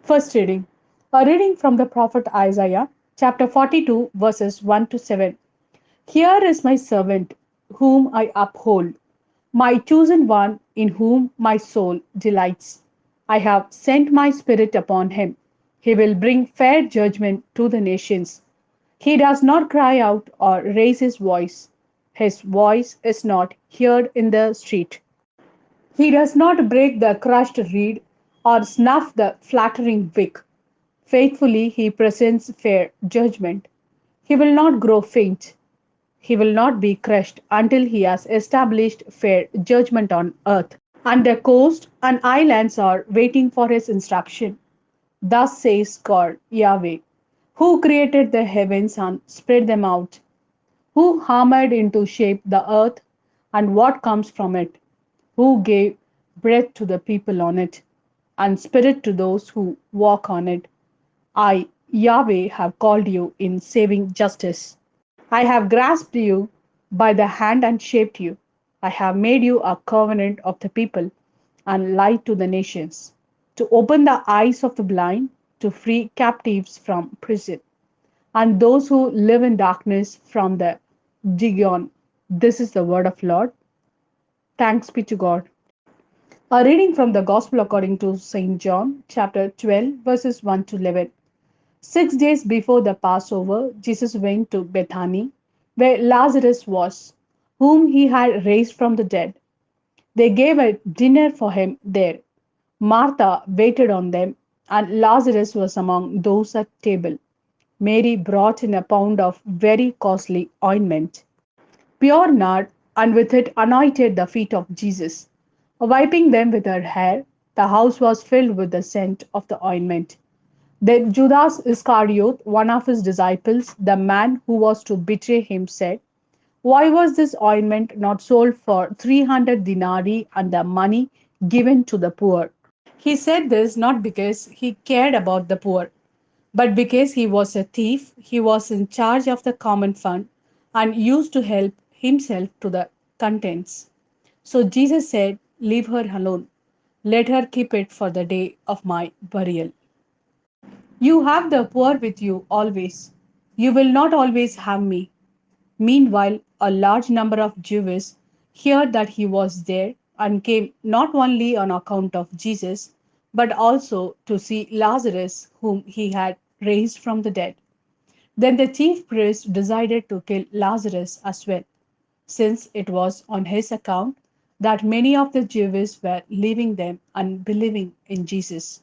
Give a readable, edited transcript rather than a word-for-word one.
First reading. A reading from the prophet Isaiah, chapter 42, verses 1 to 7. Here is my servant, whom I uphold, my chosen one, in whom my soul delights. I have sent my spirit upon him. He will bring fair judgment to the nations. He does not cry out or raise his voice. His voice is not heard in the street. He does not break the crushed reed or snuff the flattering wick. Faithfully he presents fair judgment. He will not grow faint. He will not be crushed until he has established fair judgment on earth. And the coast and islands are waiting for his instruction. Thus says God, Yahweh, who created the heavens and spread them out, who hammered into shape the earth and what comes from it, who gave breath to the people on it, and spirit to those who walk on it. I, Yahweh, have called you in saving justice. I have grasped you by the hand and shaped you. I have made you a covenant of the people and light to the nations, to open the eyes of the blind, to free captives from prison, and those who live in darkness from the Gideon. This is the word of Lord. Thanks be to God. A reading from the Gospel according to St. John, chapter 12, verses 1 to 11. 6 days before the Passover, Jesus went to Bethany, where Lazarus was, whom he had raised from the dead. They gave a dinner for him there. Martha waited on them, and Lazarus was among those at table. Mary brought in a pound of very costly ointment, pure nard, and with it anointed the feet of Jesus. Wiping them with her hair, the house was filled with the scent of the ointment. Then Judas Iscariot, one of his disciples, the man who was to betray him, said, why was this ointment not sold for 300 denarii and the money given to the poor? He said this not because he cared about the poor, but because he was a thief. He was in charge of the common fund and used to help himself to the contents. So Jesus said, leave her alone. Let her keep it for the day of my burial. You have the poor with you always. You will not always have me. Meanwhile, a large number of Jews heard that he was there and came not only on account of Jesus, but also to see Lazarus, whom he had raised from the dead. Then the chief priests decided to kill Lazarus as well, since it was on his account that many of the Jews were leaving them and believing in Jesus.